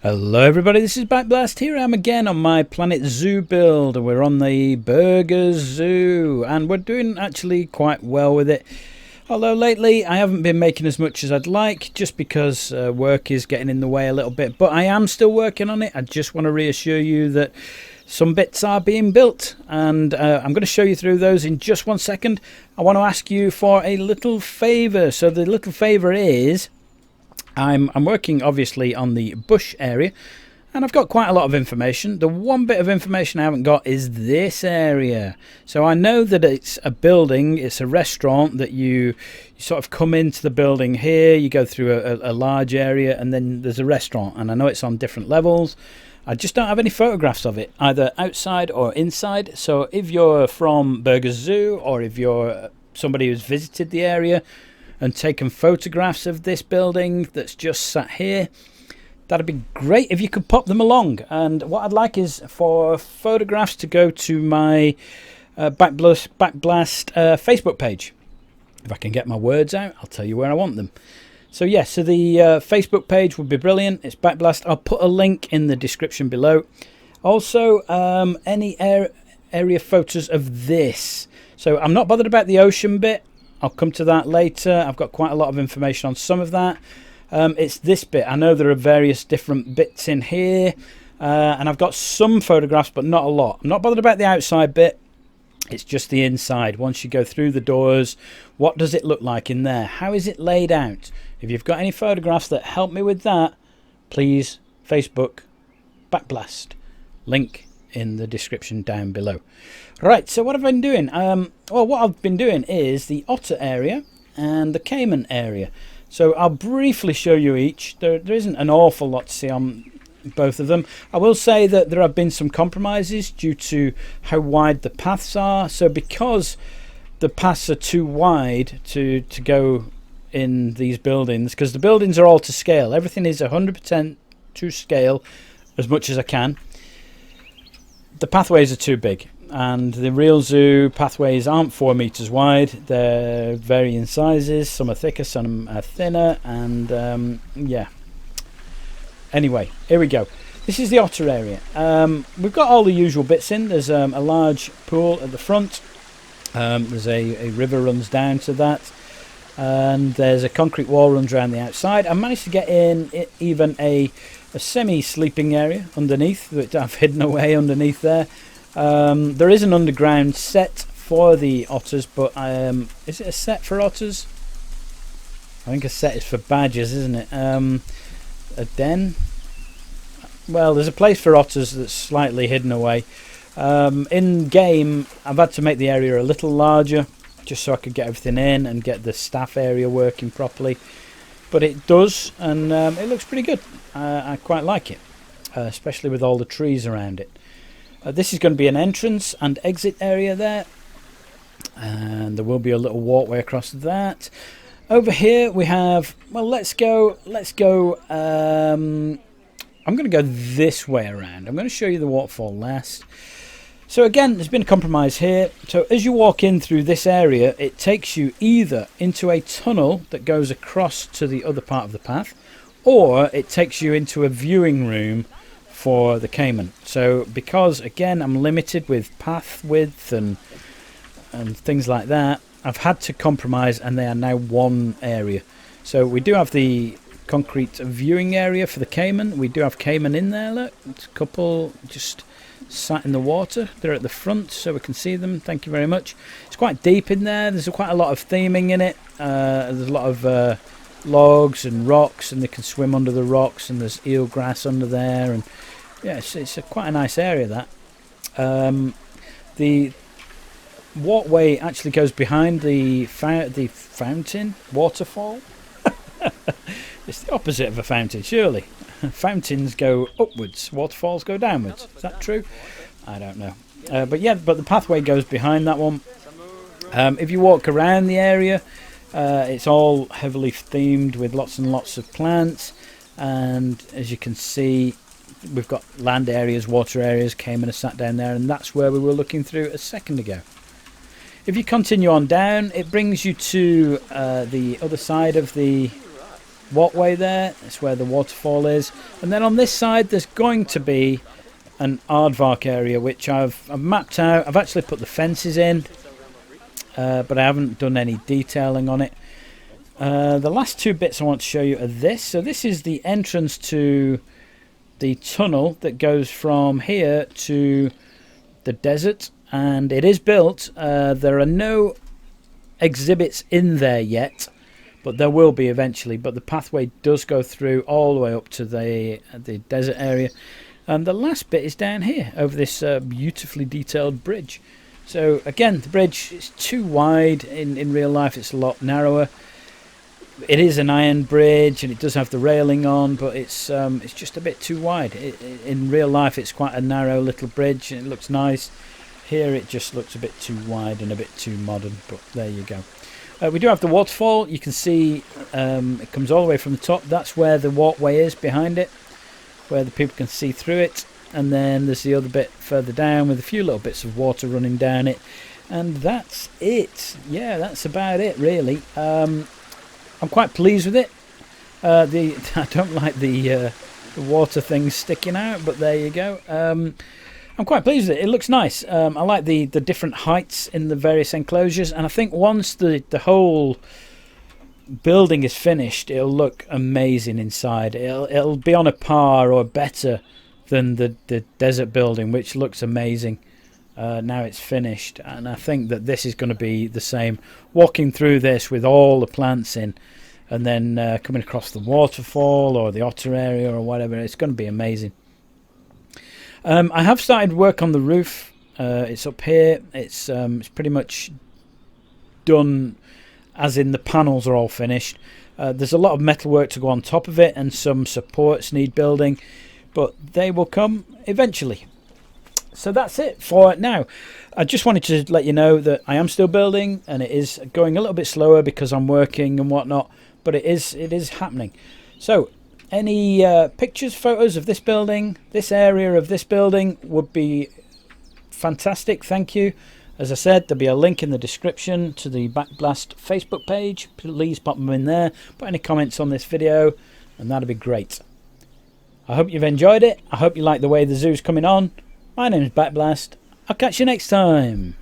Hello everybody, this is Backblast. Here I am again on my Planet Zoo build. We're on the Burger Zoo and we're doing actually quite well with it. Although lately I haven't been making as much as I'd like, just because work is getting in the way a little bit. But I am still working on it. I just want to reassure you that some bits are being built, and I'm going to show you through those in just 1 second. I want to ask you for a little favour. So the little favour is, I'm working obviously on the bush area, and I've got quite a lot of information. The one bit of information I haven't got is this area. So I know that it's a building, it's a restaurant, that you sort of come into the building here, you go through a large area, and then there's a restaurant, and I know it's on different levels. I just don't have any photographs of it, either outside or inside. So if you're from Burger Zoo, or if you're somebody who's visited the area and taken photographs of this building that's just sat here, that'd be great if you could pop them along. And what I'd like is for photographs to go to my Backblast Facebook page. If I can get my words out, I'll tell you where I want them. So yeah, so the Facebook page would be brilliant. It's Backblast. I'll put a link in the description below. Also, any area photos of this. So I'm not bothered about the ocean bit. I'll come to that later. I've got quite a lot of information on some of that. It's this bit. I know there are various different bits in here, and I've got some photographs, but not a lot. I'm not bothered about the outside bit. It's just the inside. Once you go through the doors, what does it look like in there? How is it laid out? If you've got any photographs that help me with that, please, Facebook, Backblast. Link in the description down below. Right, so what have I been doing? Well, what I've been doing is the Otter area and the Caiman area. So I'll briefly show you each. There isn't an awful lot to see on both of them. I will say that there have been some compromises due to how wide the paths are. So because the paths are too wide to go in these buildings, because the buildings are all to scale, everything is 100% to scale as much as I can. The pathways are too big, and the real zoo pathways aren't 4 meters wide. They're varying sizes. Some are thicker, some are thinner, and yeah. Anyway, here we go. This is the Otter area. We've got all the usual bits in. There's a large pool at the front. There's a river runs down to that, and there's a concrete wall runs around the outside. I managed to get in even a semi-sleeping area underneath that I've hidden away underneath there. There is an underground set for the otters, but is it a set for otters? I think a set is for badgers, isn't it? A den? Well, there's a place for otters that's slightly hidden away. In game, I've had to make the area a little larger, just so I could get everything in and get the staff area working properly. But it does, and it looks pretty good. I quite like it, especially with all the trees around it. This is going to be an entrance and exit area there, and there will be a little walkway across that. Over here we have, well, let's go I'm going to go this way around. I'm going to show you the waterfall last. So again, there's been a compromise here. So as you walk in through this area, it takes you either into a tunnel that goes across to the other part of the path, or it takes you into a viewing room for the Caiman. So because again I'm limited with path width and things like that, I've had to compromise, and they are now one area. So we do have the concrete viewing area for the Caiman. We do have Caiman in there. Look, it's a couple just sat in the water. They're at the front so we can see them. Thank you very much. It's quite deep in there. There's quite a lot of theming in it. There's a lot of logs and rocks, and they can swim under the rocks, and there's eel grass under there, and yeah, it's quite a nice area, that. The walkway actually goes behind the fountain, waterfall. It's the opposite of a fountain, surely. Fountains go upwards, waterfalls go downwards. Is that true? I don't know. But yeah, but the pathway goes behind that one. If you walk around the area, it's all heavily themed with lots and lots of plants, and as you can see, we've got land areas, water areas. Caiman are sat down there, and that's where we were looking through a second ago. If you continue on down, it brings you to the other side of the walkway there. That's where the waterfall is. And then on this side there's going to be an aardvark area, which I've mapped out. I've actually put the fences in, but I haven't done any detailing on it. The last two bits I want to show you are this. So this is the entrance to the tunnel that goes from here to the desert, and it is built. There are no exhibits in there yet, but there will be eventually. But the pathway does go through all the way up to the desert area, and the last bit is down here over this beautifully detailed bridge. So again, the bridge is too wide. In real life it's a lot narrower. It is an iron bridge and it does have the railing on, but it's just a bit too wide. In real life it's quite a narrow little bridge and it looks nice. Here it just looks a bit too wide and a bit too modern, but there you go. We do have the waterfall. You can see it comes all the way from the top. That's where the walkway is behind it, where the people can see through it. And then there's the other bit further down with a few little bits of water running down it. And that's it. Yeah, that's about it really. I'm quite pleased with it. I don't like the water things sticking out, but there you go. I'm quite pleased with it. It looks nice. I like the different heights in the various enclosures, and I think once the whole building is finished, it'll look amazing inside. It'll be on a par or better than the desert building, which looks amazing. Now it's finished, and I think that this is going to be the same. Walking through this with all the plants in, and then coming across the waterfall or the Otter Area or whatever, it's going to be amazing. I have started work on the roof. It's up here. It's pretty much done, as in the panels are all finished. There's a lot of metal work to go on top of it, and some supports need building, but they will come eventually. So that's it for now. I just wanted to let you know that I am still building, and it is going a little bit slower because I'm working and whatnot, but it is happening. So any pictures, photos of this building, this area of this building would be fantastic. Thank you. As I said, there'll be a link in the description to the Backblast Facebook page. Please pop them in there. Put any comments on this video, and that'd be great. I hope you've enjoyed it. I hope you like the way the zoo's coming on. My name is Backblast. I'll catch you next time.